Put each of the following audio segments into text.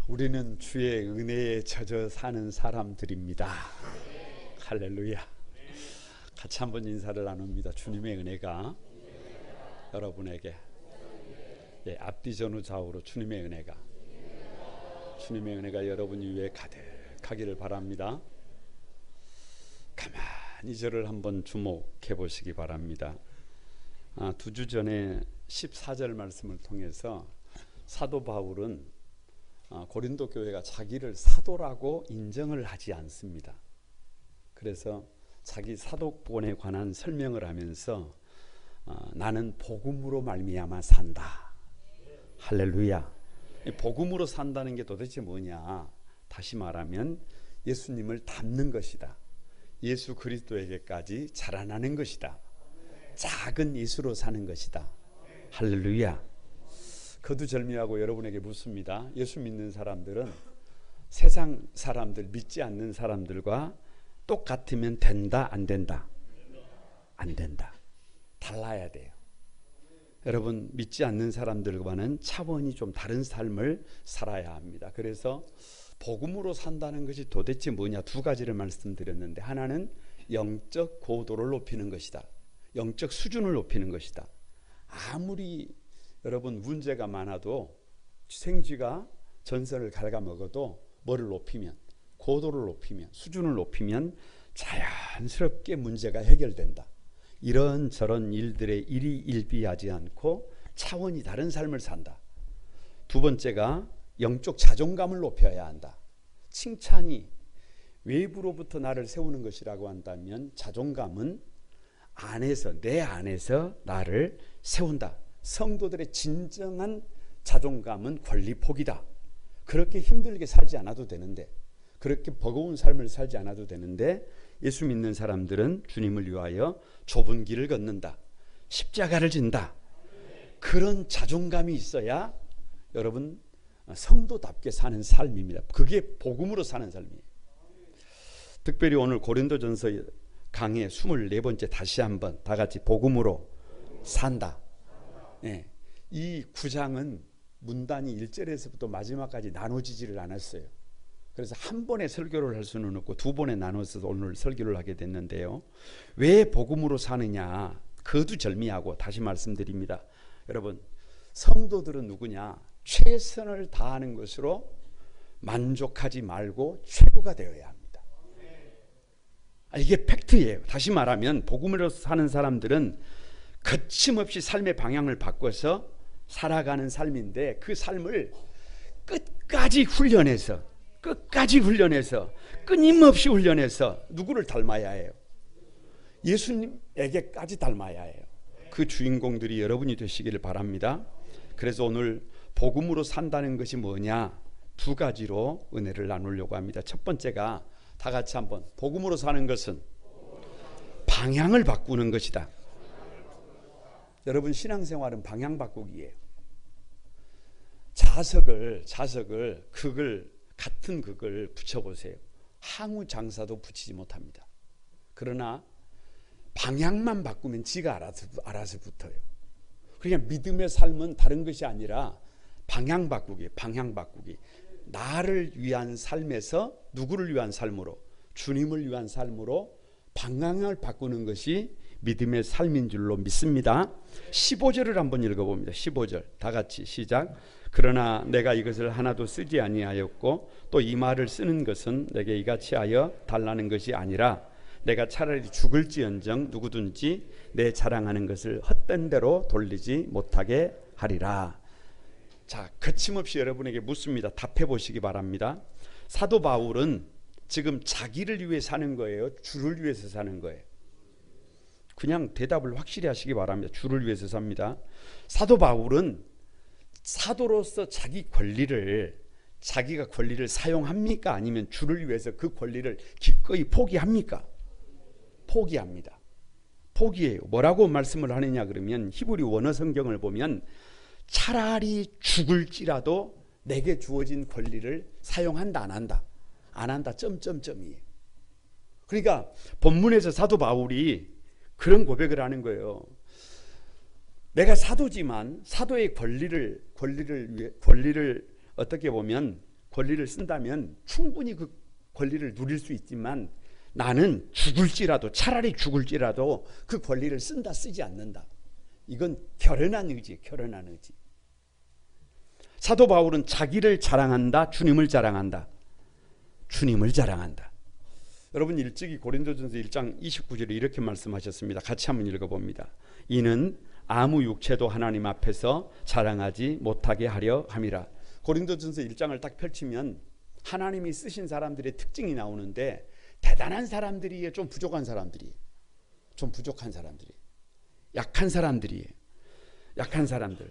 우리는 주의 은혜에 젖어 사는 사람들입니다. 할렐루야. 같이 한번 인사를 나눕니다. 주님의 은혜가 여러분에게, 앞뒤 전후 좌우로 주님의 은혜가 여러분 위에 가득하기를 바랍니다. 가만히 저를 한번 주목해 보시기 바랍니다. 2주 전에 14절 말씀을 통해서 사도 바울은 고린도 교회가 자기를 사도라고 인정을 하지 않습니다. 그래서 자기 사도권에 관한 설명을 하면서 나는 복음으로 말미암아 산다. 할렐루야. 복음으로 산다는 게 도대체 뭐냐? 다시 말하면 예수님을 닮는 것이다. 예수 그리스도에게까지 자라나는 것이다. 작은 예수로 사는 것이다. 할렐루야. 거두절미하고 여러분에게 묻습니다. 예수 믿는 사람들은 세상 사람들, 믿지 않는 사람들과 똑같으면 된다, 안 된다? 안 된다. 달라야 돼요. 여러분, 믿지 않는 사람들과는 차원이 좀 다른 삶을 살아야 합니다. 그래서 복음으로 산다는 것이 도대체 뭐냐? 두 가지를 말씀드렸는데, 하나는 영적 고도를 높이는 것이다. 영적 수준을 높이는 것이다. 아무리 여러분 문제가 많아도, 생쥐가 전선을 갉아먹어도 뭐를 높이면, 고도를 높이면, 수준을 높이면 자연스럽게 문제가 해결된다. 이런저런 일들에 일희일비하지 않고 차원이 다른 삶을 산다. 두 번째가 영적 자존감을 높여야 한다. 칭찬이 외부로부터 나를 세우는 것이라고 한다면, 자존감은 안에서, 내 안에서 나를 세운다. 성도들의 진정한 자존감은 권리폭이다. 그렇게 힘들게 살지 않아도 되는데, 그렇게 버거운 삶을 살지 않아도 되는데, 예수 믿는 사람들은 주님을 위하여 좁은 길을 걷는다. 십자가를 진다. 그런 자존감이 있어야 여러분 성도답게 사는 삶입니다. 그게 복음으로 사는 삶이에요. 특별히 오늘 고린도전서 강의 24번째 다시 한번 다 같이 복음으로 산다. 이 9장은 문단이 1절에서부터 마지막까지 나눠지지를 않았어요. 그래서 한 번에 설교를 할 수는 없고 두 번에 나눠서 오늘 설교를 하게 됐는데요. 왜 복음으로 사느냐? 거두절미하고 다시 말씀드립니다. 여러분, 성도들은 누구냐? 최선을 다하는 것으로 만족하지 말고 최고가 되어야 합니다. 이게 팩트예요. 다시 말하면 복음으로 사는 사람들은 거침없이 삶의 방향을 바꿔서 살아가는 삶인데, 그 삶을 끝까지 훈련해서 끊임없이 훈련해서 누구를 닮아야 해요? 예수님에게까지 닮아야 해요. 그 주인공들이 여러분이 되시기를 바랍니다. 그래서 오늘 복음으로 산다는 것이 뭐냐? 두 가지로 은혜를 나누려고 합니다. 첫 번째가 다 같이 한번, 복음으로 사는 것은 방향을 바꾸는 것이다. 여러분, 신앙생활은 방향 바꾸기예요. 자석을 같은 극을 붙여보세요. 항우 장사도 붙이지 못합니다. 그러나 방향만 바꾸면 지가 알아서 붙어요. 그러니까 믿음의 삶은 다른 것이 아니라 방향 바꾸기. 나를 위한 삶에서 누구를 위한 삶으로? 주님을 위한 삶으로 방향을 바꾸는 것이 믿음의 삶인 줄로 믿습니다. 15절을 한번 읽어봅니다. 15절 다 같이 시작. 그러나 내가 이것을 하나도 쓰지 아니하였고 또 이 말을 쓰는 것은 내게 이같이 하여 달라는 것이 아니라 내가 차라리 죽을지언정 누구든지 내 자랑하는 것을 헛된 대로 돌리지 못하게 하리라. 자, 거침없이 여러분에게 묻습니다. 답해 보시기 바랍니다. 사도 바울은 지금 자기를 위해 사는 거예요? 주를 위해서 사는 거예요? 그냥 대답을 확실히 하시기 바랍니다. 주를 위해서 삽니다. 사도 바울은 사도로서 자기가 권리를 사용합니까? 아니면 주를 위해서 그 권리를 기꺼이 포기합니까? 포기합니다. 포기해요. 뭐라고 말씀을 하느냐 그러면, 히브리 원어 성경을 보면 차라리 죽을지라도 내게 주어진 권리를 사용한다, 안 한다? 안 한다, 점점점이에요. 그러니까 본문에서 사도 바울이 그런 고백을 하는 거예요. 내가 사도지만 사도의 권리를 어떻게 보면 권리를 쓴다면 충분히 그 권리를 누릴 수 있지만 나는 죽을지라도, 차라리 죽을지라도 그 권리를 쓴다 쓰지 않는다. 이건 결연한 의지예요. 결연한 의지. 사도 바울은 자기를 자랑한다, 주님을 자랑한다. 주님을 자랑한다. 여러분 일찍이 고린도전서 1장 29절에 이렇게 말씀하셨습니다. 같이 한번 읽어봅니다. 이는 아무 육체도 하나님 앞에서 자랑하지 못하게 하려 함이라. 고린도전서 1장을 딱 펼치면 하나님이 쓰신 사람들의 특징이 나오는데 대단한 사람들이에요, 좀 부족한 사람들이에요. 좀 부족한 사람들이, 약한 사람들이에요. 약한 사람들.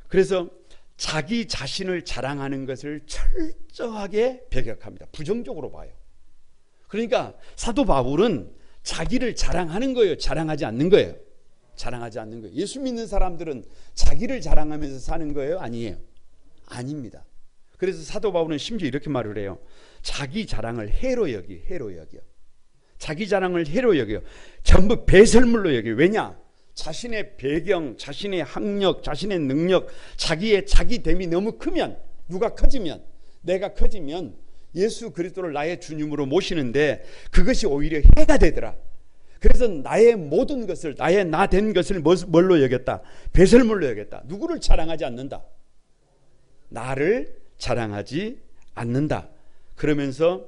그래서 자기 자신을 자랑하는 것을 철저하게 배격합니다. 부정적으로 봐요. 그러니까 사도 바울은 자기를 자랑하는 거예요, 자랑하지 않는 거예요. 자랑하지 않는 거예요. 예수 믿는 사람들은 자기를 자랑하면서 사는 거예요, 아니에요? 아닙니다. 그래서 사도 바울은 심지어 이렇게 말을 해요. 자기 자랑을 해로 여기, 해로 여겨. 자기 자랑을 해로 여겨. 전부 배설물로 여겨. 왜냐? 자신의 배경, 자신의 학력, 자신의 능력, 자기의 자기됨이 너무 크면, 누가 커지면, 내가 커지면 예수 그리스도를 나의 주님으로 모시는데 그것이 오히려 해가 되더라. 그래서 나의 모든 것을, 나의 나 된 것을 뭘로 여겼다? 배설물로 여겼다. 누구를 자랑하지 않는다? 나를 자랑하지 않는다. 그러면서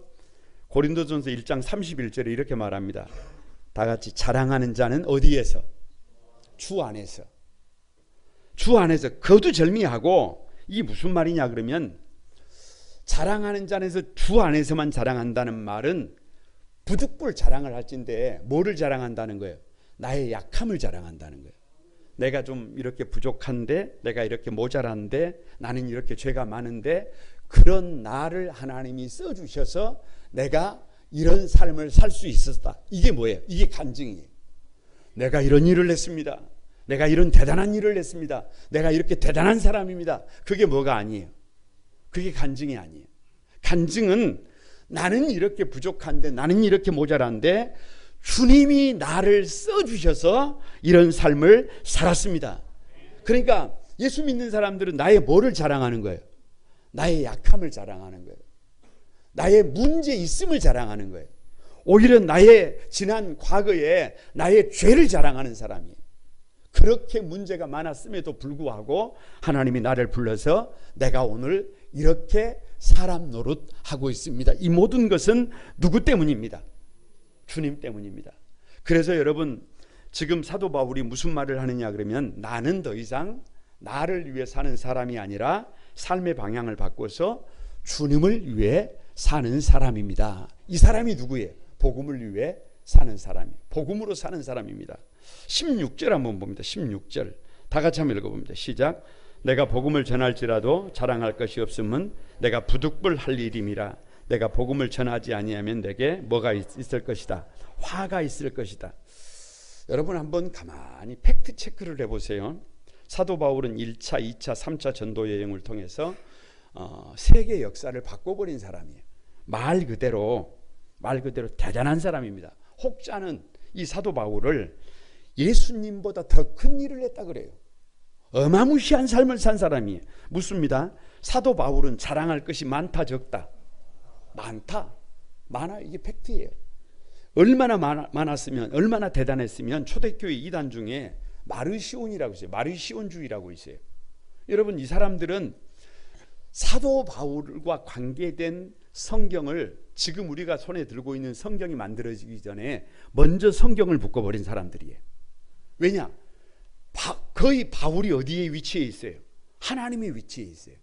고린도전서 1장 31절에 이렇게 말합니다. 다 같이 자랑하는 자는 어디에서? 주 안에서. 주 안에서. 거두절미하고 이게 무슨 말이냐 그러면 자랑하는 자에서 주 안에서만 자랑한다는 말은 부득불 자랑을 할진데 뭐를 자랑한다는 거예요? 나의 약함을 자랑한다는 거예요. 내가 좀 이렇게 부족한데, 내가 이렇게 모자란데, 나는 이렇게 죄가 많은데 그런 나를 하나님이 써주셔서 내가 이런 삶을 살 수 있었다. 이게 뭐예요? 이게 간증이에요. 내가 이런 일을 했습니다. 내가 이런 대단한 일을 했습니다. 내가 이렇게 대단한 사람입니다. 그게 뭐가 아니에요. 그게 간증이 아니에요. 간증은 나는 이렇게 부족한데, 나는 이렇게 모자란데 주님이 나를 써주셔서 이런 삶을 살았습니다. 그러니까 예수 믿는 사람들은 나의 뭐를 자랑하는 거예요? 나의 약함을 자랑하는 거예요. 나의 문제 있음을 자랑하는 거예요. 오히려 나의 지난 과거에 나의 죄를 자랑하는 사람이에요. 그렇게 문제가 많았음에도 불구하고 하나님이 나를 불러서 내가 오늘 이렇게 사람 노릇하고 있습니다. 이 모든 것은 누구 때문입니다? 주님 때문입니다. 그래서 여러분 지금 사도 바울이 무슨 말을 하느냐 그러면 나는 더 이상 나를 위해 사는 사람이 아니라 삶의 방향을 바꿔서 주님을 위해 사는 사람입니다. 이 사람이 누구예요? 복음을 위해 사는 사람이에요. 복음으로 사는 사람입니다. 16절 한번 봅니다. 16절 다 같이 한번 읽어봅니다. 시작. 내가 복음을 전할지라도 자랑할 것이 없음은 내가 부득불할 일임이라. 내가 복음을 전하지 아니하면 내게 뭐가 있을 것이다? 화가 있을 것이다. 여러분 한번 가만히 팩트 체크를 해보세요. 사도 바울은 1차, 2차, 3차 전도 여행을 통해서 세계 역사를 바꿔버린 사람이에요. 말 그대로 대단한 사람입니다. 혹자는 이 사도 바울을 예수님보다 더 큰 일을 했다 그래요. 어마무시한 삶을 산 사람이에요. 묻습니다. 사도 바울은 자랑할 것이 많다 적다? 많다. 많아. 이게 팩트예요. 얼마나 많았으면, 얼마나 대단했으면 초대교회 이단 중에 마르시온이라고 있어요. 마르시온주의라고 있어요. 여러분 이 사람들은 사도 바울과 관계된 성경을 지금 우리가 손에 들고 있는 성경이 만들어지기 전에 먼저 성경을 묶어버린 사람들이에요. 왜냐? 거의 바울이 어디에 위치해 있어요? 하나님의 위치에 있어요.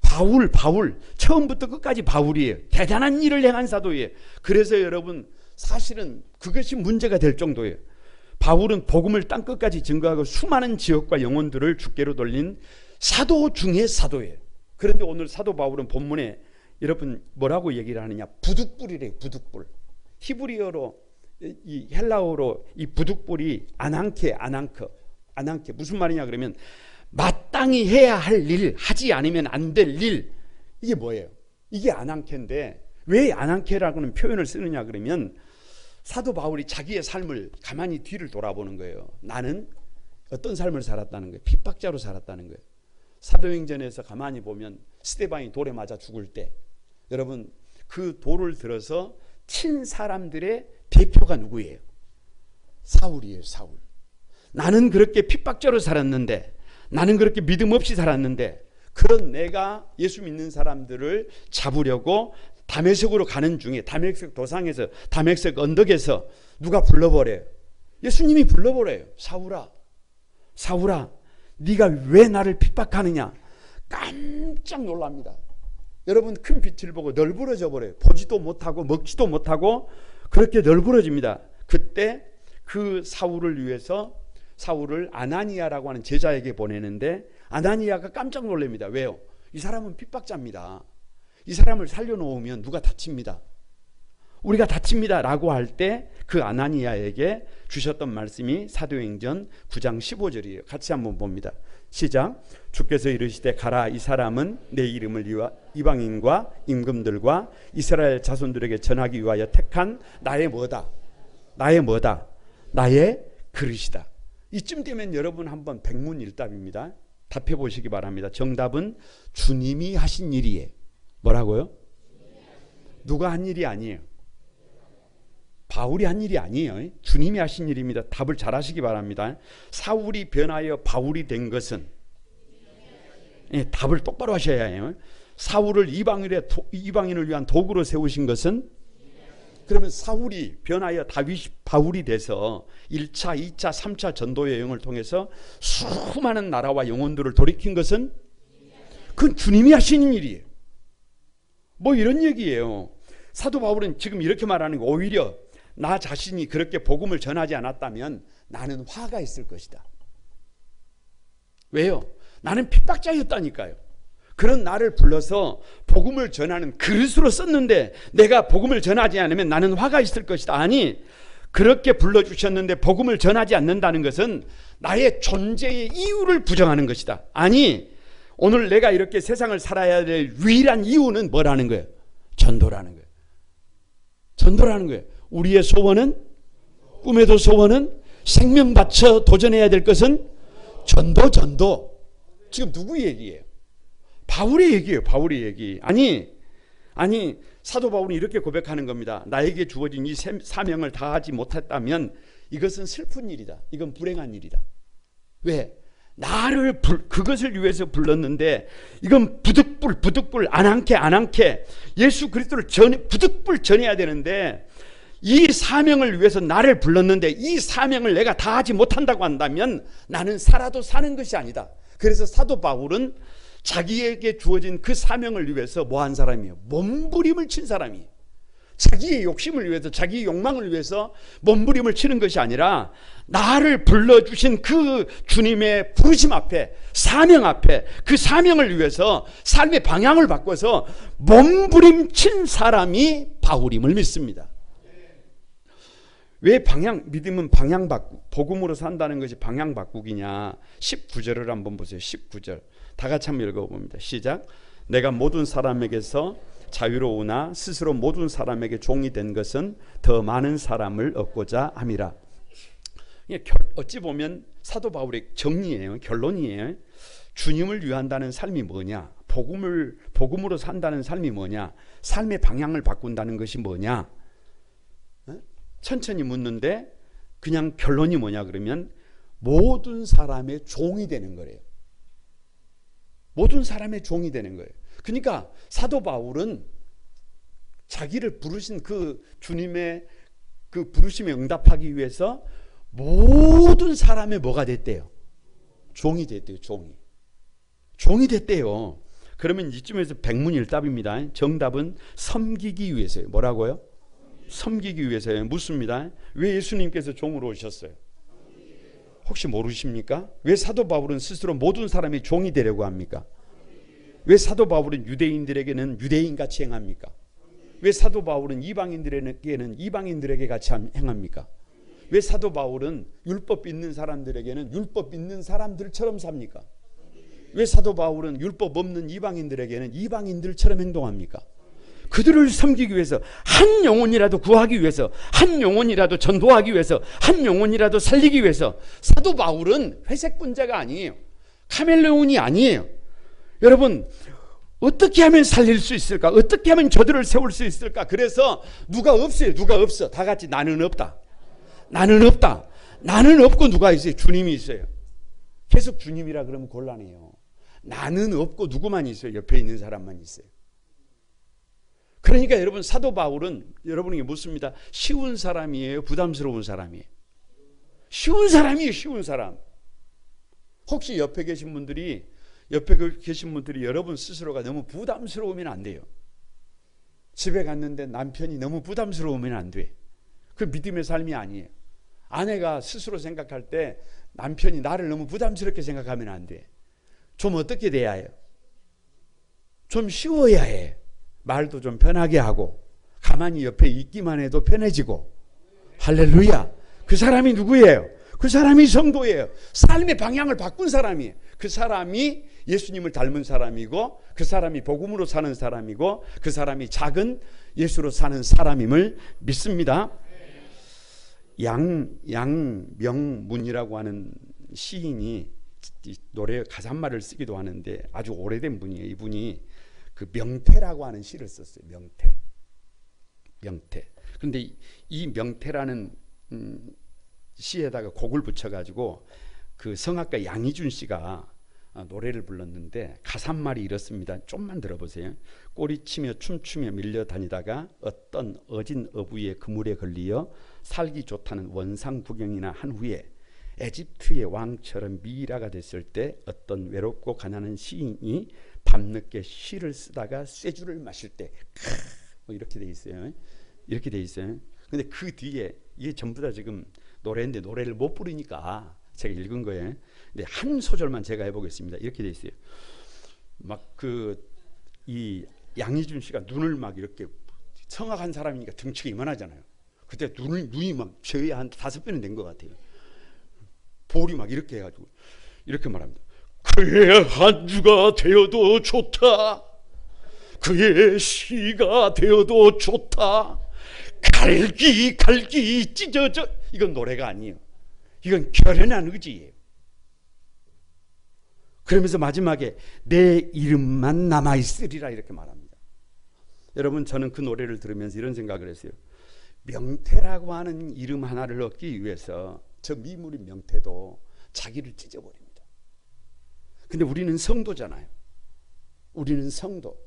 바울 처음부터 끝까지 바울이에요. 대단한 일을 행한 사도예요. 그래서 여러분 사실은 그것이 문제가 될 정도예요. 바울은 복음을 땅끝까지 증거하고 수많은 지역과 영혼들을 주께로 돌린 사도 중에 사도예요. 그런데 오늘 사도 바울은 본문에 여러분 뭐라고 얘기를 하느냐? 부득불이래요. 부득불. 히브리어로 이 헬라어로 이 부득불이 아난케 무슨 말이냐 그러면 마땅히 해야 할 일, 하지 않으면 안 될 일. 이게 뭐예요? 이게 아난케인데 왜 아난케라고는 표현을 쓰느냐 그러면 사도 바울이 자기의 삶을 가만히 뒤를 돌아보는 거예요. 나는 어떤 삶을 살았다는 거예요? 핍박자로 살았다는 거예요. 사도행전에서 가만히 보면 스데반이 돌에 맞아 죽을 때 여러분 그 돌을 들어서 친 사람들의 대표가 누구예요? 사울이에요. 사울. 나는 그렇게 핍박자로 살았는데, 나는 그렇게 믿음 없이 살았는데, 그런 내가 예수 믿는 사람들을 잡으려고 다메섹으로 가는 중에 다메섹 도상에서 다메섹 언덕에서 누가 불러버려요. 예수님이 불러버려요. 사울아, 사울아, 네가 왜 나를 핍박하느냐. 깜짝 놀랍니다. 여러분 큰 빛을 보고 널브러져 버려요. 보지도 못하고 먹지도 못하고 그렇게 널브러집니다. 그때 그 사울을 위해서 사울을 아나니아라고 하는 제자에게 보내는데 아나니아가 깜짝 놀랍니다. 왜요? 이 사람은 핍박자입니다. 이 사람을 살려놓으면 누가 다칩니다. 우리가 다칩니다 라고 할 때 그 아나니아에게 주셨던 말씀이 사도행전 9장 15절이에요. 같이 한번 봅니다. 시작. 주께서 이르시되 가라. 이 사람은 내 이름을 이방인과 임금들과 이스라엘 자손들에게 전하기 위하여 택한 나의 뭐다? 나의 뭐다? 나의 그릇이다. 이쯤 되면 여러분 한번 백문일답입니다. 답해 보시기 바랍니다. 정답은 주님이 하신 일이에요. 뭐라고요? 누가 한 일이 아니에요. 바울이 한 일이 아니에요. 주님이 하신 일입니다. 답을 잘 하시기 바랍니다. 사울이 변하여 바울이 된 것은, 답을 똑바로 하셔야 해요. 사울을 이방인을 위한 도구로 세우신 것은, 그러면 사울이 변하여 다윗이 바울이 돼서 1차, 2차, 3차 전도 여행을 통해서 수많은 나라와 영혼들을 돌이킨 것은 그건 주님이 하시는 일이에요. 뭐 이런 얘기예요. 사도 바울은 지금 이렇게 말하는 거, 오히려 나 자신이 그렇게 복음을 전하지 않았다면 나는 화가 있을 것이다. 왜요? 나는 핍박자였다니까요. 그런 나를 불러서 복음을 전하는 그릇으로 썼는데 내가 복음을 전하지 않으면 나는 화가 있을 것이다. 아니, 그렇게 불러주셨는데 복음을 전하지 않는다는 것은 나의 존재의 이유를 부정하는 것이다. 아니, 오늘 내가 이렇게 세상을 살아야 될 유일한 이유는 뭐라는 거예요? 전도라는 거예요. 전도라는 거예요. 우리의 소원은, 꿈에도 소원은, 생명 바쳐 도전해야 될 것은 전도. 지금 누구 얘기예요? 바울의 얘기예요. 바울의 얘기. 아니 사도 바울이 이렇게 고백하는 겁니다. 나에게 주어진 이 사명을 다하지 못했다면 이것은 슬픈 일이다. 이건 불행한 일이다. 왜? 나를 그것을 위해서 불렀는데 이건 부득불 안 한케 예수 그리스도를 부득불 전해야 되는데 이 사명을 위해서 나를 불렀는데 이 사명을 내가 다하지 못한다고 한다면 나는 살아도 사는 것이 아니다. 그래서 사도 바울은 자기에게 주어진 그 사명을 위해서 뭐한 사람이에요? 몸부림을 친 사람이에요. 자기의 욕심을 위해서, 자기의 욕망을 위해서 몸부림을 치는 것이 아니라 나를 불러주신 그 주님의 부르심 앞에, 사명 앞에, 그 사명을 위해서 삶의 방향을 바꿔서 몸부림 친 사람이 바울임을 믿습니다. 왜 믿음은 방향 바꾸기, 복음으로 산다는 것이 방향 바꾸기냐. 19절을 한번 보세요. 19절 다 같이 한번 읽어봅니다. 시작. 내가 모든 사람에게서 자유로우나 스스로 모든 사람에게 종이 된 것은 더 많은 사람을 얻고자 함이라. 어찌 보면 사도 바울의 정리예요. 결론이에요. 주님을 위한다는 삶이 뭐냐, 복음으로 산다는 삶이 뭐냐, 삶의 방향을 바꾼다는 것이 뭐냐, 천천히 묻는데 그냥 결론이 뭐냐 그러면 모든 사람의 종이 되는 거래요. 모든 사람의 종이 되는 거예요. 그러니까 사도 바울은 자기를 부르신 그 주님의 그 부르심에 응답하기 위해서 모든 사람의 뭐가 됐대요? 종이 됐대요. 종이 됐대요. 그러면 이쯤에서 백문일답입니다. 정답은 섬기기 위해서예요. 뭐라고요? 섬기기 위해서예요. 묻습니다. 왜 예수님께서 종으로 오셨어요? 혹시 모르십니까? 왜 사도 바울은 스스로 모든 사람이 종이 되려고 합니까? 왜 사도 바울은 유대인들에게는 유대인같이 행합니까? 왜 사도 바울은 이방인들에게는 이방인들에게 같이 행합니까? 왜 사도 바울은 율법 있는 사람들에게는 율법 있는 사람들처럼 삽니까? 왜 사도 바울은 율법 없는 이방인들에게는 이방인들처럼 행동합니까? 그들을 섬기기 위해서, 한 영혼이라도 구하기 위해서, 한 영혼이라도 전도하기 위해서, 한 영혼이라도 살리기 위해서. 사도 바울은 회색 분자가 아니에요. 카멜레온이 아니에요. 여러분, 어떻게 하면 살릴 수 있을까? 어떻게 하면 저들을 세울 수 있을까? 그래서 누가 없어요. 누가 없어. 다 같이 나는 없다. 나는 없다. 나는 없고 누가 있어요? 주님이 있어요. 계속 주님이라 그러면 곤란해요. 나는 없고 누구만 있어요? 옆에 있는 사람만 있어요. 그러니까 여러분, 사도 바울은 여러분에게 묻습니다. 쉬운 사람이에요? 부담스러운 사람이에요? 쉬운 사람이에요. 쉬운 사람. 혹시 옆에 계신 분들이 여러분 스스로가 너무 부담스러우면 안 돼요. 집에 갔는데 남편이 너무 부담스러우면 안 돼. 그 믿음의 삶이 아니에요. 아내가 스스로 생각할 때 남편이 나를 너무 부담스럽게 생각하면 안 돼. 좀 어떻게 돼야 해요? 좀 쉬워야 해. 말도 좀 편하게 하고 가만히 옆에 있기만 해도 편해지고. 할렐루야. 그 사람이 누구예요? 그 사람이 성도예요. 삶의 방향을 바꾼 사람이에요. 그 사람이 예수님을 닮은 사람이고, 그 사람이 복음으로 사는 사람이고, 그 사람이 작은 예수로 사는 사람임을 믿습니다. 양명문이라고 하는 시인이 노래 가사말을 쓰기도 하는데 아주 오래된 분이에요. 이분이 그 명태라고 하는 시를 썼어요. 명태. 그런데 이 명태라는 시에다가 곡을 붙여가지고 그 성악가 양희준 씨가 노래를 불렀는데 가사말이 이렇습니다. 좀만 들어보세요. 꼬리치며 춤추며 밀려다니다가 어떤 어진 어부의 그물에 걸리어 살기 좋다는 원상 구경이나 한 후에 에집트의 왕처럼 미라가 됐을 때 어떤 외롭고 가난한 시인이 밤늦게 시를 쓰다가 쇠주를 마실 때 뭐 이렇게 돼 있어요. 이렇게 돼 있어요. 근데 그 뒤에 이게 전부 다 지금 노래인데 노래를 못 부르니까 제가 읽은 거예요. 근데 한 소절만 제가 해보겠습니다. 이렇게 돼 있어요. 막 이 양희준 씨가 눈을 막 이렇게 성악한 사람이니까 등치가 이만하잖아요. 그때 눈이 막 저희 한 5배는 된 것 같아요. 볼이 막 이렇게 해가지고 이렇게 말합니다. 그의 한 주가 되어도 좋다. 그의 시가 되어도 좋다. 갈기 찢어져. 이건 노래가 아니에요. 이건 결연한 의지예요. 그러면서 마지막에 내 이름만 남아있으리라 이렇게 말합니다. 여러분, 저는 그 노래를 들으면서 이런 생각을 했어요. 명태라고 하는 이름 하나를 얻기 위해서 저 미물인 명태도 자기를 찢어버립니다. 근데 우리는 성도잖아요. 우리는 성도.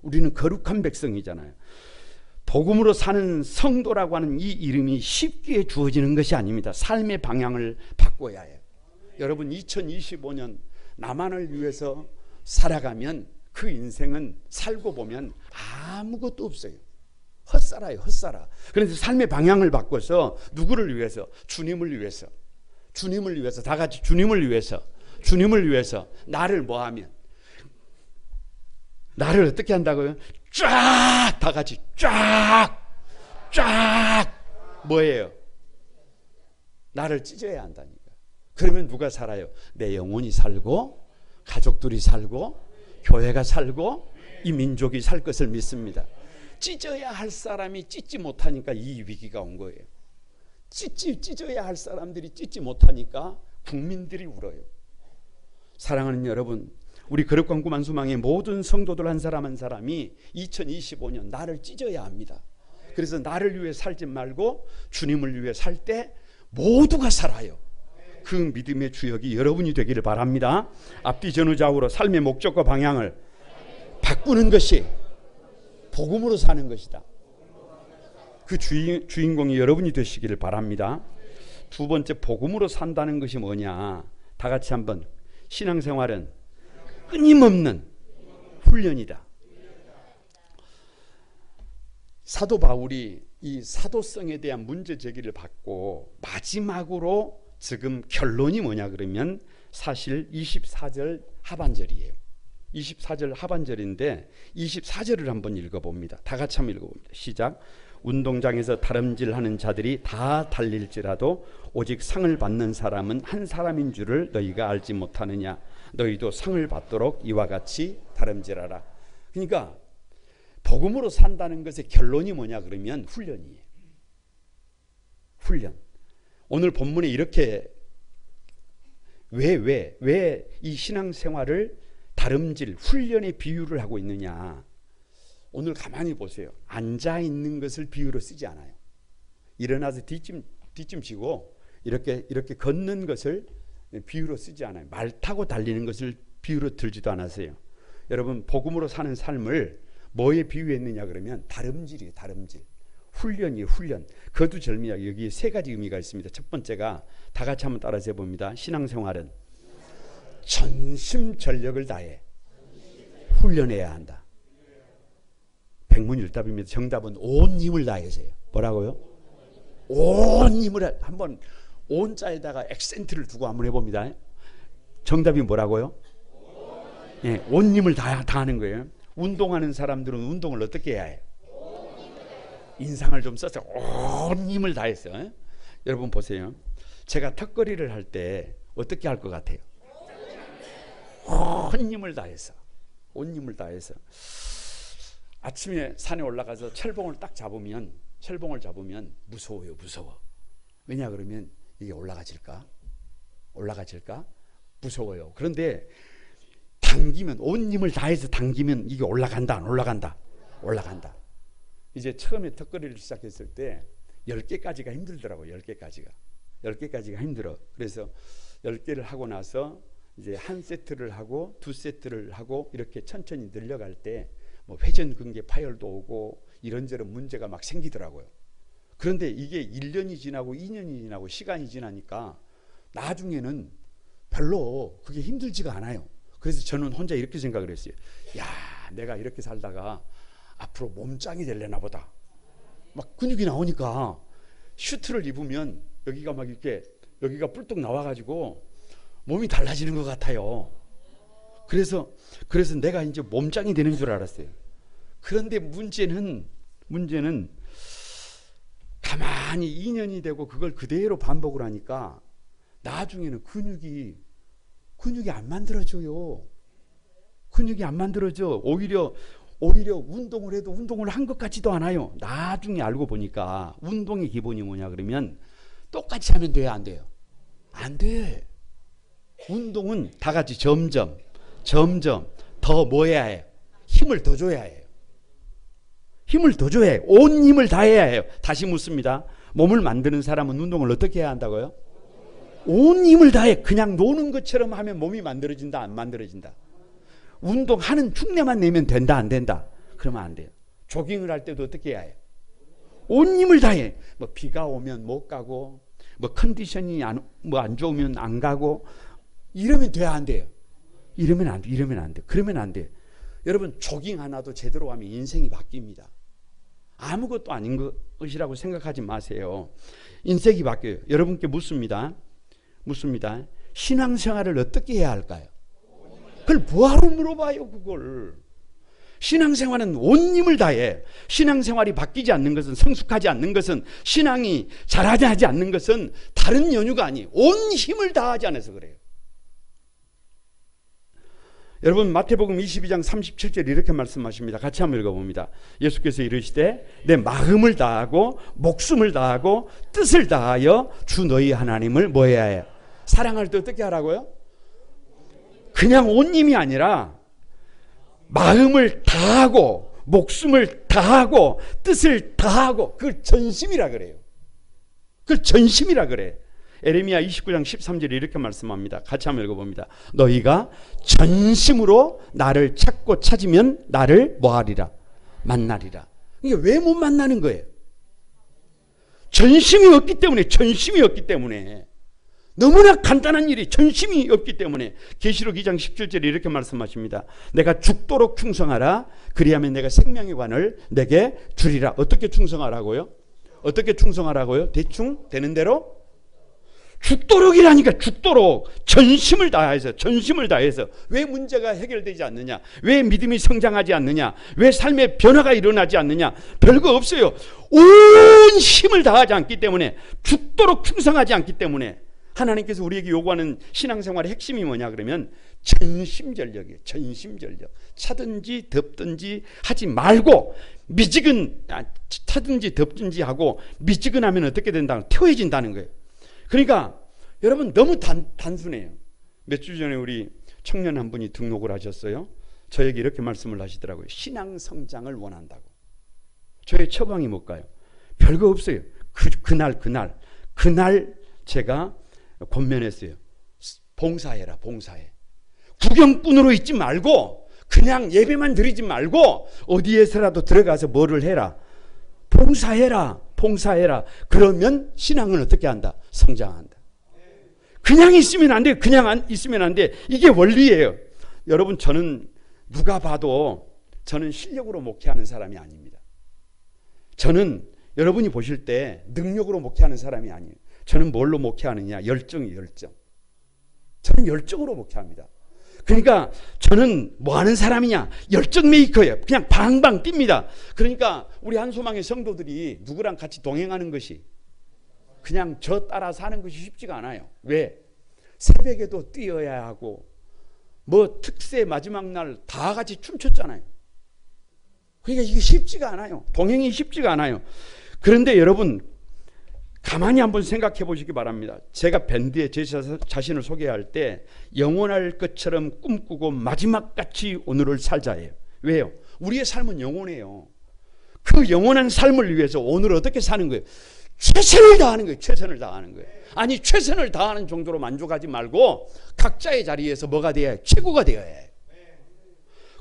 우리는 거룩한 백성이잖아요. 복음으로 사는 성도라고 하는 이 이름이 쉽게 주어지는 것이 아닙니다. 삶의 방향을 바꿔야 해요. 여러분, 2025년 나만을 위해서 살아가면 그 인생은 살고 보면 아무것도 없어요. 헛살아요. 헛살아. 그런데 삶의 방향을 바꿔서 누구를 위해서? 주님을 위해서. 주님을 위해서. 다 같이 주님을 위해서. 주님을 위해서. 나를 뭐하면? 나를 어떻게 한다고요? 쫙! 다 같이 쫙! 뭐예요? 나를 찢어야 한다니까. 그러면 누가 살아요? 내 영혼이 살고, 가족들이 살고, 교회가 살고, 이 민족이 살 것을 믿습니다. 찢어야 할 사람이 찢지 못하니까 이 위기가 온 거예요. 찢어야 할 사람들이 찢지 못하니까 국민들이 울어요. 사랑하는 여러분, 우리 거룩광구 만수망의 모든 성도들 한 사람 한 사람이 2025년 나를 찢어야 합니다. 그래서 나를 위해 살지 말고 주님을 위해 살 때 모두가 살아요. 그 믿음의 주역이 여러분이 되기를 바랍니다. 앞뒤 전후좌우로 삶의 목적과 방향을 바꾸는 것이 복음으로 사는 것이다. 그 주인공이 여러분이 되시기를 바랍니다. 두 번째, 복음으로 산다는 것이 뭐냐? 다 같이 한번. 신앙생활은 끊임없는 훈련이다. 사도 바울이 이 사도성에 대한 문제 제기를 받고 마지막으로 지금 결론이 뭐냐 그러면 사실 24절 하반절이에요. 24절 하반절인데 24절을 한번 읽어봅니다. 다 같이 한번 읽어봅니다. 시작. 운동장에서 다름질하는 자들이 다 달릴지라도 오직 상을 받는 사람은 한 사람인 줄을 너희가 알지 못하느냐. 너희도 상을 받도록 이와 같이 다름질하라. 그러니까 복음으로 산다는 것의 결론이 뭐냐 그러면 훈련이에요. 훈련. 오늘 본문에 이렇게 왜 이 신앙생활을 다름질, 훈련의 비유를 하고 있느냐? 오늘 가만히 보세요. 앉아 있는 것을 비유로 쓰지 않아요. 일어나서 뒷짐 지고 이렇게 걷는 것을 비유로 쓰지 않아요. 말 타고 달리는 것을 비유로 들지도 않았어요. 여러분, 복음으로 사는 삶을 뭐에 비유했느냐 그러면 다름질이에요. 다름질. 훈련이에요. 훈련. 거두절미하게 여기에 세 가지 의미가 있습니다. 첫 번째가 다 같이 한번 따라서 해봅니다. 신앙생활은 전심전력을 다해 훈련해야 한다. 백문일답입니다. 정답은 온 힘을 다해서요. 뭐라고요? 온 힘을 한번 온 자에다가 액센트를 두고 한번 해봅니다. 정답이 뭐라고요? 예, 온 힘을 다하는 거예요. 운동하는 사람들은 운동을 어떻게 해야 해요? 인상을 좀 써서 온 힘을 다해서. 여러분 보세요. 제가 턱걸이를 할 때 어떻게 할 것 같아요? 온 힘을 다해서. 온 힘을 다해서. 아침에 산에 올라가서 철봉을 잡으면 무서워요. 무서워. 왜냐 그러면 이게 올라가질까? 무서워요. 그런데 당기면, 온 힘을 다해서 당기면 이게 올라간다 안 올라간다? 올라간다. 이제 처음에 턱걸이를 시작했을 때 10개까지가 힘들더라고요. 10개까지가 힘들어. 그래서 10개를 하고 나서 이제 한 세트를 하고 두 세트를 하고 이렇게 천천히 늘려갈 때 뭐 회전 근개 파열도 오고 이런저런 문제가 막 생기더라고요. 그런데 이게 1년이 지나고 2년이 지나고 시간이 지나니까 나중에는 별로 그게 힘들지가 않아요. 그래서 저는 혼자 이렇게 생각을 했어요. 야, 내가 이렇게 살다가 앞으로 몸짱이 되려나 보다. 막 근육이 나오니까 슈트를 입으면 여기가 막 이렇게 여기가 뿔뚝 나와가지고 몸이 달라지는 것 같아요. 그래서 내가 이제 몸짱이 되는 줄 알았어요. 그런데 문제는 가만히 2년이 되고 그걸 그대로 반복을 하니까 나중에는 근육이 안 만들어져요. 근육이 안 만들어져. 오히려 운동을 해도 운동을 한 것 같지도 않아요. 나중에 알고 보니까 운동의 기본이 뭐냐 그러면 똑같이 하면 돼요, 안 돼요? 안 돼. 운동은 다 같이 점점 더 뭐 해야 해요? 힘을 더 줘야 해요. 힘을 더 줘야 해요. 온 힘을 다해야 해요. 다시 묻습니다. 몸을 만드는 사람은 운동을 어떻게 해야 한다고요? 온 힘을 다해. 그냥 노는 것처럼 하면 몸이 만들어진다, 안 만들어진다? 운동하는 흉내만 내면 된다, 안 된다? 그러면 안 돼요. 조깅을 할 때도 어떻게 해야 해요? 온 힘을 다해. 뭐 비가 오면 못 가고, 뭐 컨디션이 안 좋으면 안 가고, 이러면 돼야 안 돼요? 이러면 안 돼. 그러면 안 돼. 여러분, 조깅 하나도 제대로 하면 인생이 바뀝니다. 아무것도 아닌 것이라고 생각하지 마세요. 인생이 바뀌어요. 여러분께 묻습니다. 신앙생활을 어떻게 해야 할까요? 그걸 뭐하러 물어봐요, 그걸. 신앙생활은 온 힘을 다해. 신앙생활이 바뀌지 않는 것은, 성숙하지 않는 것은, 신앙이 자라지 않는 것은 다른 연유가 아니에요. 온 힘을 다하지 않아서 그래요. 여러분, 마태복음 22장 37절 이렇게 말씀하십니다. 같이 한번 읽어봅니다. 예수께서 이르시되 내 마음을 다하고 목숨을 다하고 뜻을 다하여 주 너희 하나님을 뭐 해야 해요? 사랑할 때 어떻게 하라고요? 그냥 온 힘이 아니라 마음을 다하고 목숨을 다하고 뜻을 다하고, 그걸 전심이라 그래요. 그걸 전심이라 그래. 에레미야 29장 13절에 이렇게 말씀합니다. 같이 한번 읽어봅니다. 너희가 전심으로 나를 찾으면 나를 뭐하리라? 만나리라. 이게 왜 못 만나는 거예요? 전심이 없기 때문에. 너무나 간단한 일이 전심이 없기 때문에. 계시록 2장 17절에 이렇게 말씀하십니다. 내가 죽도록 충성하라. 그리하면 내가 생명의 관을 내게 주리라. 어떻게 충성하라고요? 대충 되는 대로? 죽도록이라니까. 죽도록 전심을 다해서. 왜 문제가 해결되지 않느냐? 왜 믿음이 성장하지 않느냐? 왜 삶의 변화가 일어나지 않느냐? 별거 없어요. 온 힘을 다하지 않기 때문에, 죽도록 충성하지 않기 때문에. 하나님께서 우리에게 요구하는 신앙생활의 핵심이 뭐냐 그러면 전심전력이에요. 전심전력. 차든지 덥든지 하지 말고, 차든지 덥든지 하고 미지근하면 어떻게 된다? 태워진다는 거예요. 그러니까 여러분, 너무 단순해요. 몇 주 전에 우리 청년 한 분이 등록을 하셨어요. 저에게 이렇게 말씀을 하시더라고요. 신앙 성장을 원한다고. 저의 처방이 뭘까요? 별거 없어요. 그날 제가 권면했어요. 봉사해라, 봉사해. 구경꾼으로 있지 말고 그냥 예배만 드리지 말고 어디에서라도 들어가서 뭐를 해라. 봉사해라, 봉사해라. 그러면 신앙은 어떻게 한다? 성장한다. 그냥 있으면 안 돼. 그냥 있으면 안 돼. 이게 원리예요. 여러분, 저는 누가 봐도 저는 실력으로 목회하는 사람이 아닙니다. 저는 여러분이 보실 때 능력으로 목회하는 사람이 아니에요. 저는 뭘로 목회하느냐? 열정이 열정. 저는 열정으로 목회합니다. 그러니까 저는 뭐 하는 사람이냐? 열정 메이커예요. 그냥 방방 뜁니다. 그러니까 우리 한소망의 성도들이 누구랑 같이 동행하는 것이 그냥 저 따라 사는 것이 쉽지가 않아요. 왜? 새벽에도 뛰어야 하고 뭐 특세 마지막 날 다 같이 춤췄잖아요. 그러니까 이게 쉽지가 않아요. 동행이 쉽지가 않아요. 그런데 여러분 가만히 한번 생각해 보시기 바랍니다. 제가 밴드에 제 자신을 소개할 때 영원할 것처럼 꿈꾸고 마지막같이 오늘을 살자예요. 왜요? 우리의 삶은 영원해요. 그 영원한 삶을 위해서 오늘 어떻게 사는 거예요? 최선을 다하는 거예요. 최선을 다하는 거예요. 아니 최선을 다하는 정도로 만족하지 말고 각자의 자리에서 뭐가 되어야 해요? 최고가 되어야 해요.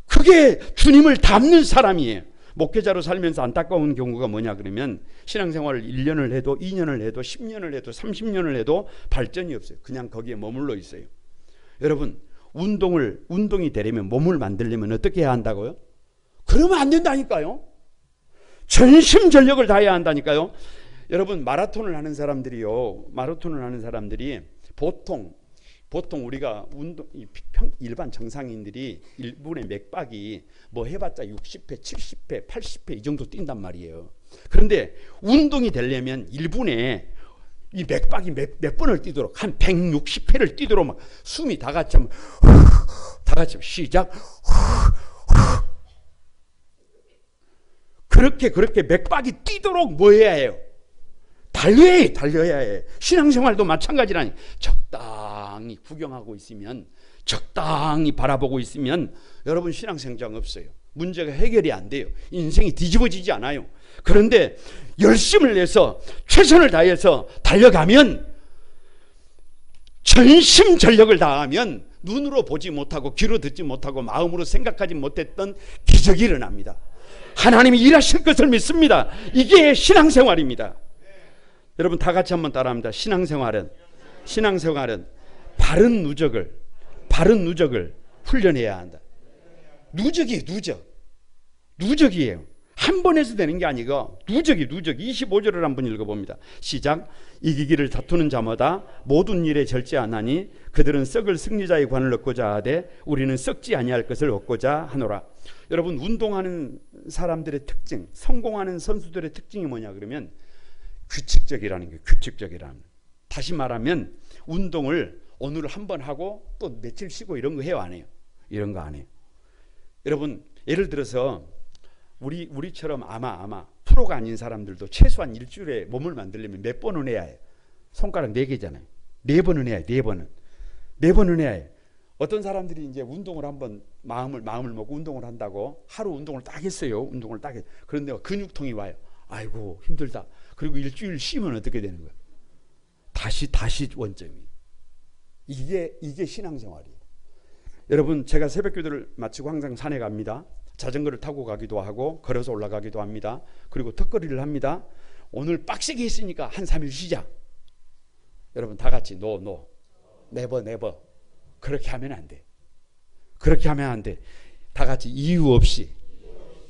그게 주님을 닮는 사람이에요. 목회자로 살면서 안타까운 경우가 뭐냐 그러면 신앙생활을 1년을 해도 2년을 해도 10년을 해도 30년을 해도 발전이 없어요. 그냥 거기에 머물러 있어요. 여러분 운동이 되려면 몸을 만들려면 어떻게 해야 한다고요? 그러면 안 된다니까요. 전심전력을 다해야 한다니까요. 여러분 마라톤을 하는 사람들이 보통 우리가 일반 정상인들이 1분에 맥박이 뭐 해봤자 60회, 70회, 80회 이 정도 뛴단 말이에요. 그런데 운동이 되려면 1분에 이 맥박이 몇 번을 뛰도록 한 160회를 뛰도록 막 숨이 다 같이 하면 시작. 그렇게 맥박이 뛰도록 뭐 해야 해요? 달려야 해. 신앙생활도 마찬가지라니. 적당히 구경하고 있으면, 적당히 바라보고 있으면 여러분 신앙생장 없어요. 문제가 해결이 안 돼요. 인생이 뒤집어지지 않아요. 그런데 열심을 내서 최선을 다해서 달려가면, 전심전력을 다하면 눈으로 보지 못하고 귀로 듣지 못하고 마음으로 생각하지 못했던 기적이 일어납니다. 하나님이 일하실 것을 믿습니다. 이게 신앙생활입니다. 여러분 다 같이 한번 따라합니다. 신앙생활은 바른 누적을 훈련해야 한다. 누적이에요. 한 번 해서 되는 게 아니고 누적. 25절을 한번 읽어봅니다. 시작. 이기기를 다투는 자마다 모든 일에 절제하나니 그들은 썩을 승리자의 관을 얻고자 하되 우리는 썩지 아니할 것을 얻고자 하노라. 여러분 운동하는 사람들의 특징, 성공하는 선수들의 특징이 뭐냐 그러면 규칙적이라는 거예요. 다시 말하면 운동을 오늘 한번 하고 또 며칠 쉬고 이런 거 해요, 안 해요? 이런 거 안 해요. 여러분 예를 들어서 우리처럼 아마 프로가 아닌 사람들도 최소한 일주일에 몸을 만들려면 몇 번은 해야 해요? 손가락 4개잖아요. 4번은 해야 해요. 4번은 해야 해요. 어떤 사람들이 이제 운동을 한번 마음을 먹고 운동을 한다고 하루 운동을 딱 했어요. 그런데 근육통이 와요. 아이고 힘들다. 그리고 일주일 쉬면 어떻게 되는 거예요? 다시 원점이에요. 이게 신앙생활이에요. 여러분 제가 새벽기도를 마치고 항상 산에 갑니다. 자전거를 타고 가기도 하고 걸어서 올라가기도 합니다. 그리고 턱걸이를 합니다. 오늘 빡세게 했으니까 한 3일 쉬자. 여러분 다 같이 네버 그렇게 하면 안 돼. 다 같이 이유 없이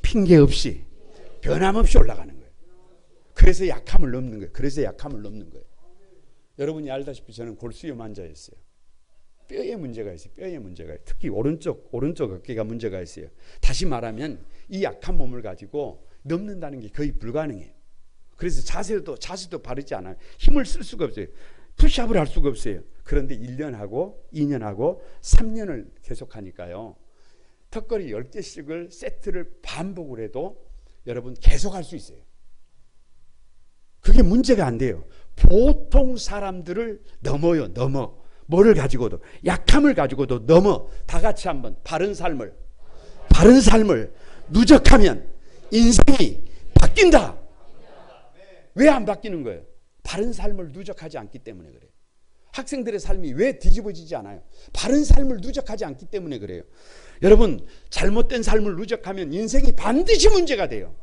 핑계 없이 변함없이 올라가는 거예요. 그래서 약함을 넘는 거예요. 여러분이 알다시피 저는 골수염 환자였어요. 뼈에 문제가 있어요. 특히 오른쪽 어깨가 문제가 있어요. 다시 말하면 이 약한 몸을 가지고 넘는다는 게 거의 불가능해요. 그래서 자세도 바르지 않아요. 힘을 쓸 수가 없어요. 푸시업을 할 수가 없어요. 그런데 1년하고 2년하고 3년을 계속하니까요. 턱걸이 10개씩을 세트를 반복을 해도 여러분 계속 할 수 있어요. 그게 문제가 안 돼요. 보통 사람들을 넘어요. 뭐를 가지고도, 약함을 가지고도 넘어. 다 같이 한번 바른 삶을 누적하면 인생이 바뀐다. 왜 안 바뀌는 거예요? 바른 삶을 누적하지 않기 때문에 그래요. 학생들의 삶이 왜 뒤집어지지 않아요? 바른 삶을 누적하지 않기 때문에 그래요. 여러분, 잘못된 삶을 누적하면 인생이 반드시 문제가 돼요.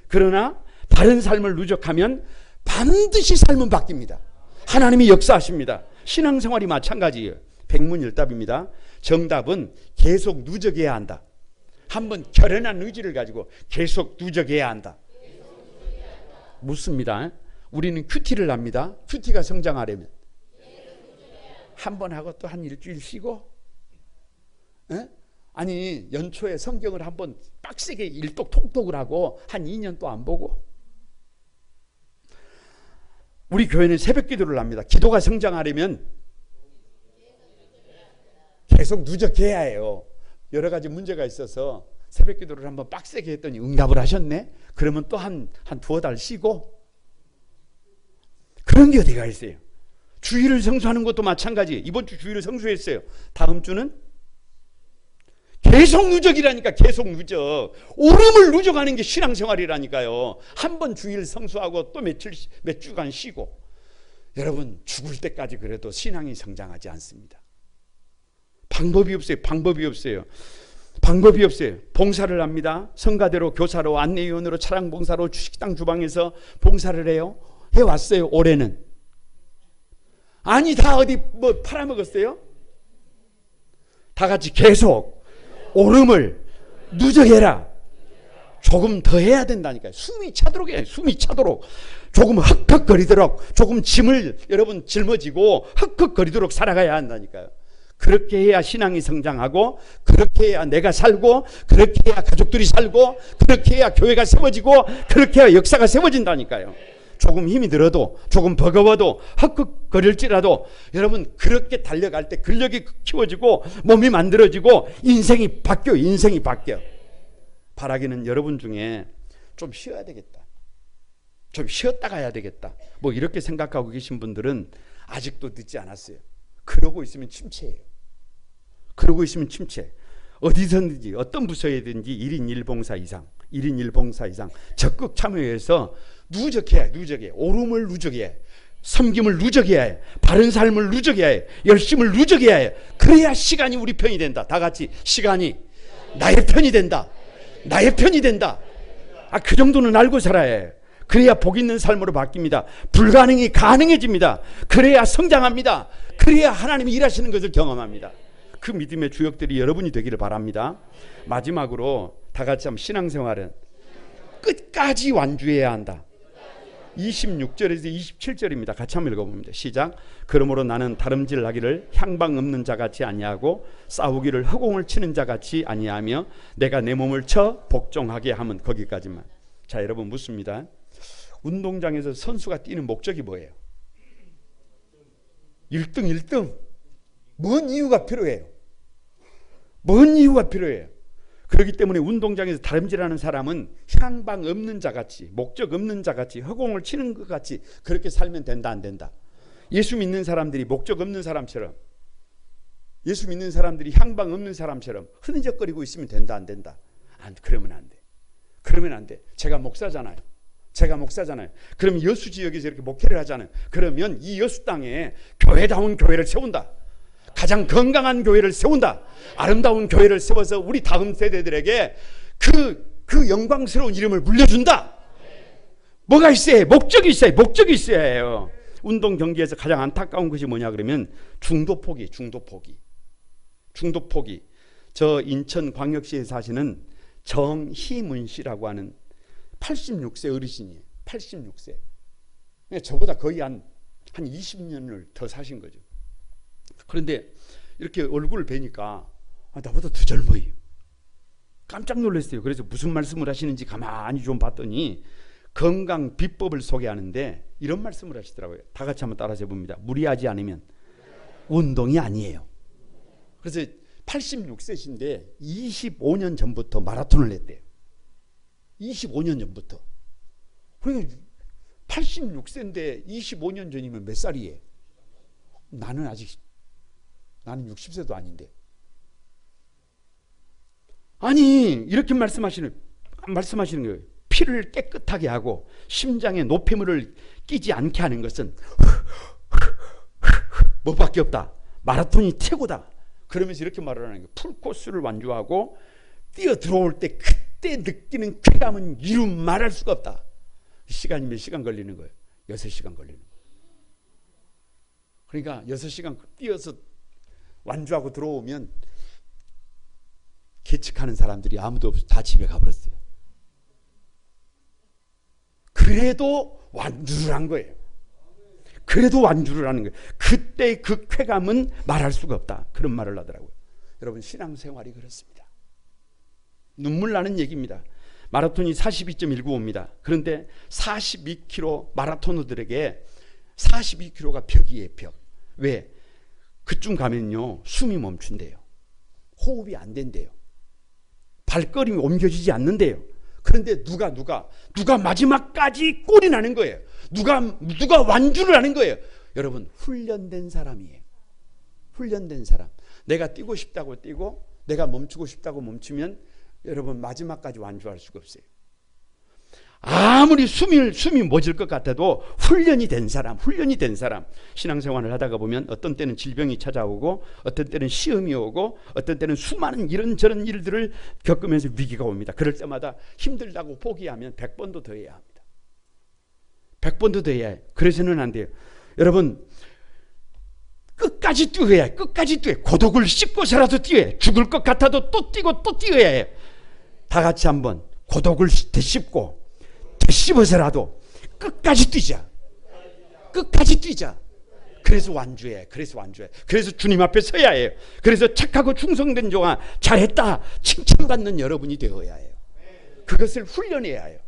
그러나 바른 삶을 누적하면 반드시 삶은 바뀝니다. 하나님이 역사하십니다. 신앙생활이 마찬가지예요. 백문일답입니다. 정답은 계속 누적해야 한다. 한번 결연한 의지를 가지고 계속 누적해야 한다. 묻습니다. 우리는 큐티를 합니다. 큐티가 성장하려면 한 번 하고 또 한 일주일 쉬고, 아니 연초에 성경을 한번 빡세게 일독통독을 하고 한 2년 또 안 보고. 우리 교회는 새벽 기도를 합니다. 기도가 성장하려면 계속 누적해야 해요. 여러 가지 문제가 있어서 새벽 기도를 한번 빡세게 했더니 응답을 하셨네. 그러면 또 한 두어 달 쉬고. 그런 게 어디가 있어요. 주일을 성수하는 것도 마찬가지. 이번 주 주일을 성수했어요. 다음 주는 계속 누적이라니까. 계속 누적. 오름을 누적하는 게 신앙생활이라니까요. 한 번 주일 성수하고 또 몇 주간 쉬고. 여러분, 죽을 때까지 그래도 신앙이 성장하지 않습니다. 방법이 없어요. 봉사를 합니다. 성가대로, 교사로, 안내위원으로, 차량봉사로, 식당 주방에서 봉사를 해요. 해왔어요. 올해는. 아니, 다 어디 뭐 팔아먹었어요? 다 같이 계속 오름을 누적해라. 조금 더 해야 된다니까요. 숨이 차도록 해요. 숨이 차도록. 조금 헉헉거리도록, 조금 짐을 여러분 짊어지고 헉헉거리도록 살아가야 한다니까요. 그렇게 해야 신앙이 성장하고, 그렇게 해야 내가 살고, 그렇게 해야 가족들이 살고, 그렇게 해야 교회가 세워지고, 그렇게 해야 역사가 세워진다니까요. 조금 힘이 들어도, 조금 버거워도, 헉헉거릴지라도 여러분, 그렇게 달려갈 때 근력이 키워지고 몸이 만들어지고 인생이 바뀌어. 바라기는 여러분 중에 좀 쉬어야 되겠다, 좀 쉬었다 가야 되겠다, 뭐 이렇게 생각하고 계신 분들은 아직도 늦지 않았어요. 그러고 있으면 침체예요. 어디서든지 어떤 부서에든지 1인 1봉사 이상 적극 참여해서 누적해야. 오름을 누적해야 해. 섬김을 누적해야 해. 바른 삶을 누적해야 해. 열심을 누적해야 해. 그래야 시간이 우리 편이 된다. 다 같이 시간이 나의 편이 된다. 그 정도는 알고 살아야 해. 그래야 복 있는 삶으로 바뀝니다. 불가능이 가능해집니다. 그래야 성장합니다. 그래야 하나님이 일하시는 것을 경험합니다. 그 믿음의 주역들이 여러분이 되기를 바랍니다. 마지막으로 다 같이 한번 신앙생활은 끝까지 완주해야 한다. 26절에서 27절입니다. 같이 한번 읽어봅니다. 시작. 그러므로 나는 다름질하기를 향방 없는 자같이 아니하고 싸우기를 허공을 치는 자같이 아니하며 내가 내 몸을 쳐 복종하게 하면. 거기까지만. 자, 여러분 묻습니다. 운동장에서 선수가 뛰는 목적이 뭐예요? 1등. 뭔 이유가 필요해요? 그렇기 때문에 운동장에서 다름질하는 사람은 향방 없는 자같이, 목적 없는 자같이, 허공을 치는 것 같이 그렇게 살면 된다, 안 된다? 예수 믿는 사람들이 목적 없는 사람처럼, 예수 믿는 사람들이 향방 없는 사람처럼 흐느적거리고 있으면 된다, 안 된다? 그러면 안 돼. 제가 목사잖아요. 그럼 여수 지역에서 이렇게 목회를 하잖아요. 그러면 이 여수 땅에 교회다운 교회를 세운다. 가장 건강한 교회를 세운다. 아름다운 교회를 세워서 우리 다음 세대들에게 그 영광스러운 이름을 물려준다. 뭐가 있어야? 목적이 있어야 해요. 운동 경기에서 가장 안타까운 것이 뭐냐 그러면 중도포기. 저 인천광역시에 사시는 정희문 씨라고 하는 86세 어르신이에요. 86세. 저보다 거의 한 20년을 더 사신 거죠. 그런데 이렇게 얼굴을 뵈니까 나보다 더 젊어요. 깜짝 놀랐어요. 그래서 무슨 말씀을 하시는지 가만히 좀 봤더니 건강 비법을 소개하는데 이런 말씀을 하시더라고요. 다 같이 한번 따라해 봅니다. 무리하지 않으면 운동이 아니에요. 그래서 86세신데 25년 전부터 마라톤을 했대요. 25년 전부터. 그러니까 86세인데 25년 전이면 몇 살이에요? 나는 아직 나는 60세도 아닌데. 아니 이렇게 말씀하시는 거예요. 피를 깨끗하게 하고 심장에 노폐물을 끼지 않게 하는 것은 뭐밖에 없다. 마라톤이 최고다. 그러면서 이렇게 말을 하는 거예요. 풀코스를 완주하고 뛰어 들어올 때 그때 느끼는 쾌감은 이루 말할 수가 없다. 시간이 몇 시간 걸리는 거예요? 6시간 걸리는 거예요. 그러니까 6시간 뛰어서 완주하고 들어오면 계측하는 사람들이 아무도 없이 다 집에 가버렸어요. 그래도 완주를 한 거예요. 그래도 완주를 하는 거예요. 그때 그 쾌감은 말할 수가 없다. 그런 말을 하더라고요. 여러분 신앙생활이 그렇습니다. 눈물 나는 얘기입니다. 마라톤이 42.195입니다. 그런데 42km 마라토너들에게 42km가 벽이에요. 벽. 왜? 그쯤 가면요 숨이 멈춘대요. 호흡이 안 된대요. 발걸음이 옮겨지지 않는데요. 그런데 누가 마지막까지 꼴이 나는 거예요. 누가 완주를 하는 거예요. 여러분 훈련된 사람이에요. 훈련된 사람. 내가 뛰고 싶다고 뛰고 내가 멈추고 싶다고 멈추면 여러분 마지막까지 완주할 수가 없어요. 아무리 숨이 멎을 것 같아도 훈련이 된 사람 신앙생활을 하다가 보면 어떤 때는 질병이 찾아오고 어떤 때는 시험이 오고 어떤 때는 수많은 이런저런 일들을 겪으면서 위기가 옵니다. 그럴 때마다 힘들다고 포기하면 100번도 더 해야 합니다. 100번도 더 해야 해요. 그래서는 안 돼요. 여러분 끝까지 뛰어야 해요. 끝까지 뛰어야. 고독을 씹고서라도 뛰어야 해요. 죽을 것 같아도 또 뛰고 또 뛰어야 해요. 다 같이 한번 고독을 씹고 씹어서라도 끝까지 뛰자. 끝까지 뛰자. 그래서 완주해. 그래서 주님 앞에 서야 해요. 그래서 착하고 충성된 종아 잘했다 칭찬받는 여러분이 되어야 해요. 그것을 훈련해야 해요.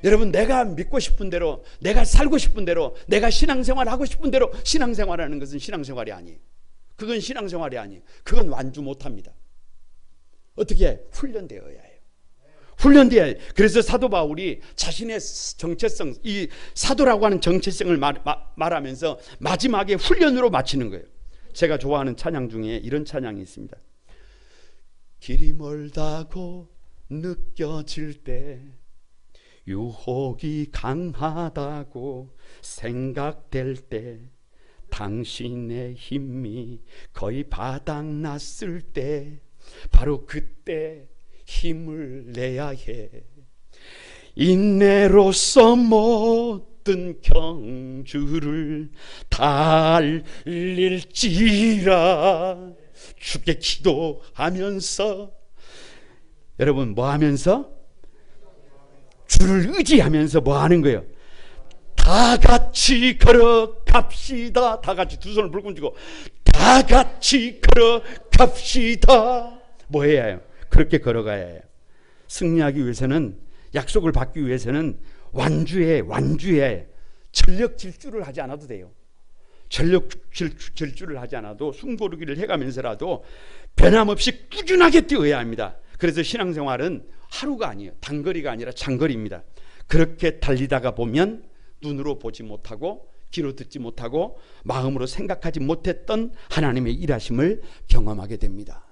여러분 내가 믿고 싶은 대로 내가 살고 싶은 대로 내가 신앙생활 하고 싶은 대로 신앙생활하는 것은 신앙생활이 아니에요. 그건 신앙생활이 아니에요. 그건 완주 못합니다. 어떻게 해? 훈련되어야 해요. 훈련돼야 해요. 그래서 사도 바울이 자신의 정체성, 이 사도라고 하는 정체성을 말하면서 마지막에 훈련으로 마치는 거예요. 제가 좋아하는 찬양 중에 이런 찬양이 있습니다. 길이 멀다고 느껴질 때 유혹이 강하다고 생각될 때 당신의 힘이 거의 바닥났을 때 바로 그때 힘을 내야 해. 인내로서 모든 경주를 달릴지라 주께 기도하면서 여러분 뭐 하면서? 주를 의지하면서 뭐 하는 거예요? 다 같이 걸어갑시다. 다 같이 두 손을 불끈 쥐고 다 같이 걸어갑시다. 뭐 해야 해요? 그렇게 걸어가야 해요. 승리하기 위해서는 약속을 받기 위해서는 완주해 전력 질주를 하지 않아도 돼요. 전력 질주를 하지 않아도 숨고르기를 해가면서라도 변함없이 꾸준하게 뛰어야 합니다. 그래서 신앙생활은 하루가 아니에요. 단거리가 아니라 장거리입니다. 그렇게 달리다가 보면 눈으로 보지 못하고 귀로 듣지 못하고 마음으로 생각하지 못했던 하나님의 일하심을 경험하게 됩니다.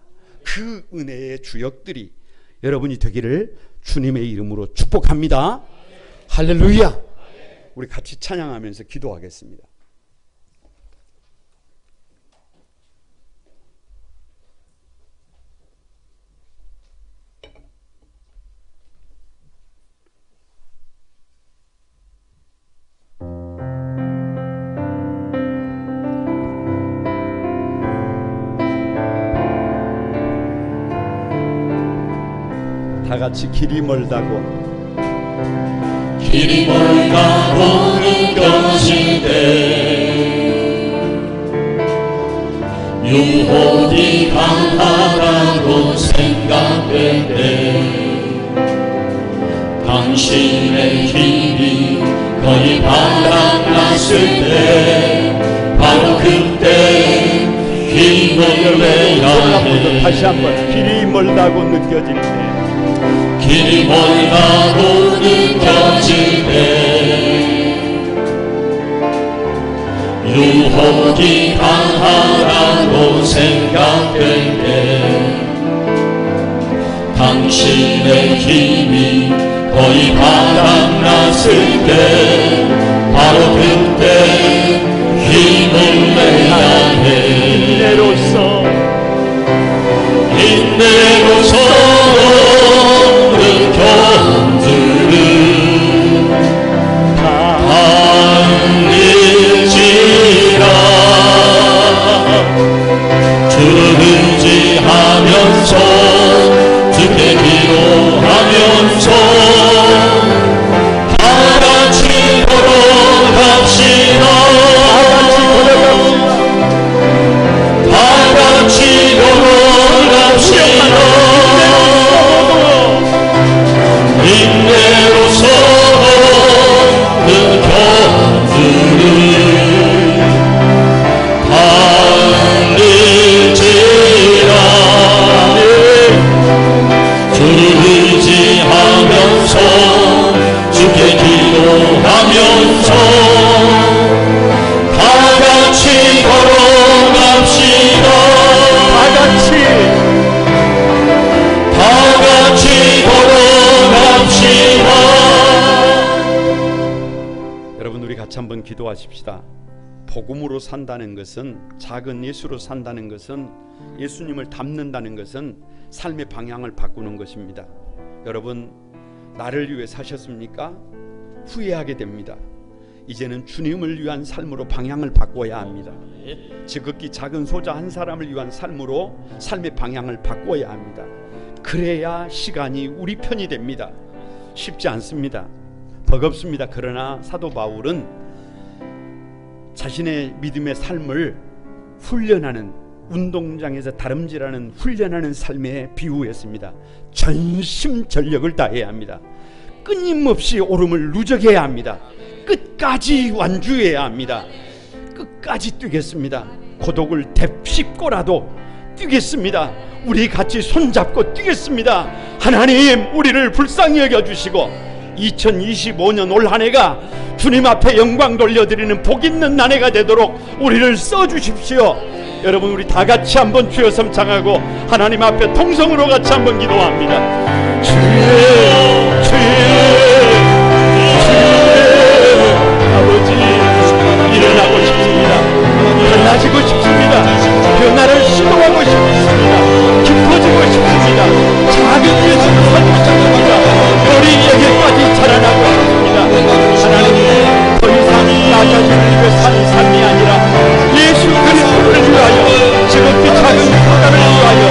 그 은혜의 주역들이 여러분이 되기를 주님의 이름으로 축복합니다. 할렐루야. 우리 같이 찬양하면서 기도하겠습니다. 다 같이 길이 멀다고 느껴지네 유혹이 강하다고 생각될 때 당신의 힘이 거의 바닥났을 때 바로 그때 힘을 내야 해. 다시 한번 길이 멀다고 느껴질 때 길이 멀다고 느껴지네 유혹이 강하다고 하나도 생각될 때 당신의 힘이 거의 바닥났을 때 바로 그때 힘을 내야 해. 인내로서 그 견주를 달리지라. 주를 의지하면서 주께 기도하면서 다같이 걸어갑시다. 다같이 걸어갑시다. 인내로서 그 견주를 의지하면서 주께 기도하면서 다같이 걸어갑시다. 다같이 걸어갑시다. 여러분, 우리 같이 한번 기도하십시다. 복음으로 산다는 것은, 작은 예수로 산다는 것은, 예수님을 닮는다는 것은 삶의 방향을 바꾸는 것입니다. 여러분, 나를 위해 사셨습니까? 후회하게 됩니다. 이제는 주님을 위한 삶으로 방향을 바꿔야 합니다. 지극히 작은 소자 한 사람을 위한 삶으로 삶의 방향을 바꿔야 합니다. 그래야 시간이 우리 편이 됩니다. 쉽지 않습니다. 버겁습니다. 그러나 사도 바울은 자신의 믿음의 삶을 훈련하는, 운동장에서 다름질하는 훈련하는 삶에 비유했습니다. 전심전력을 다해야 합니다. 끊임없이 오름을 누적해야 합니다. 끝까지 완주해야 합니다. 끝까지 뛰겠습니다. 고독을 데씹고라도 뛰겠습니다. 우리 같이 손잡고 뛰겠습니다. 하나님, 우리를 불쌍히 여겨주시고 2025년 올 한 해가 주님 앞에 영광 돌려드리는 복 있는 한 해가 되도록 우리를 써주십시오. 여러분, 우리 다 같이 한번 주여 성창하고 하나님 앞에 통성으로 같이 한번 기도합니다. 주여, 아버지, 일어나고 싶습니다. 달라지고 싶습니다. 변화를 시도하고 싶습니다. 깊어지고 싶습니다. 작은 예수를 살고 싶습니다. 별이 여기까지 자라나고 싶습니다. 하나님, 더 이상 나 자신을 위해 사는 삶이 아니라 예수 그리스도를 위하여, 지극히 작은 사람을 위하여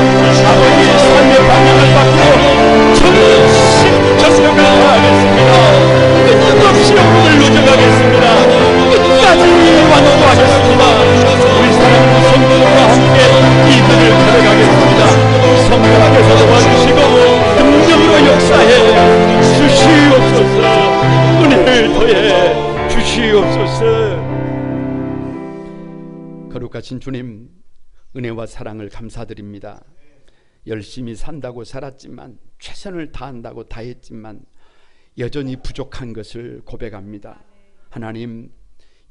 아버지의 삶의 방향을 바꾸고 전심전력을 다하겠습니다. 끊임없이 오늘 누적하겠습니다. 끝까지 완주하겠습니다. 우리 사랑하는 성도들과 함께 이들을 걸어가겠습니다. 성령께서 도와주시고 능력으로 역사해 주시옵소서. 은혜를 더해 주시옵소서. 거룩하신 주님, 은혜와 사랑을 감사드립니다. 열심히 산다고 살았지만, 최선을 다한다고 다했지만 여전히 부족한 것을 고백합니다. 하나님,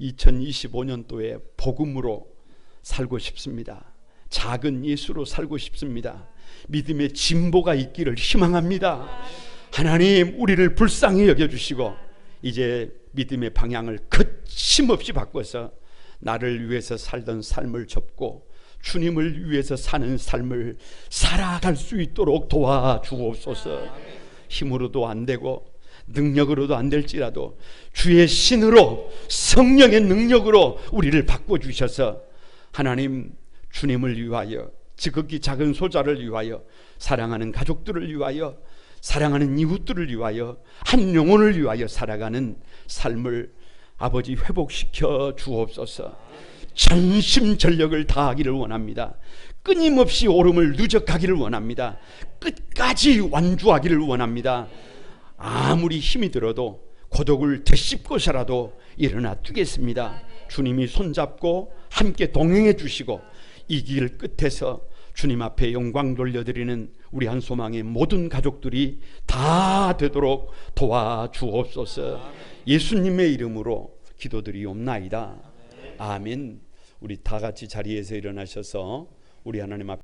2025년도에 복음으로 살고 싶습니다. 작은 예수로 살고 싶습니다. 믿음의 진보가 있기를 희망합니다. 하나님, 우리를 불쌍히 여겨주시고 이제 믿음의 방향을 거침없이 바꿔서 나를 위해서 살던 삶을 접고 주님을 위해서 사는 삶을 살아갈 수 있도록 도와주옵소서. 힘으로도 안 되고 능력으로도 안 될지라도 주의 신으로, 성령의 능력으로 우리를 바꿔주셔서 하나님, 주님을 위하여, 지극히 작은 소자를 위하여, 사랑하는 가족들을 위하여, 사랑하는 이웃들을 위하여, 한 영혼을 위하여 살아가는 삶을 아버지 회복시켜 주옵소서. 전심전력을 다하기를 원합니다. 끊임없이 오름을 누적하기를 원합니다. 끝까지 완주하기를 원합니다. 아무리 힘이 들어도 고독을 되씹고서라도 일어나 뛰겠습니다. 주님이 손잡고 함께 동행해 주시고 이 길 끝에서 주님 앞에 영광 돌려드리는 우리 한소망의 모든 가족들이 다 되도록 도와주옵소서. 예수님의 이름으로 기도드리옵나이다. 아멘. 우리 다 같이 자리에서 일어나셔서 우리 하나님 앞에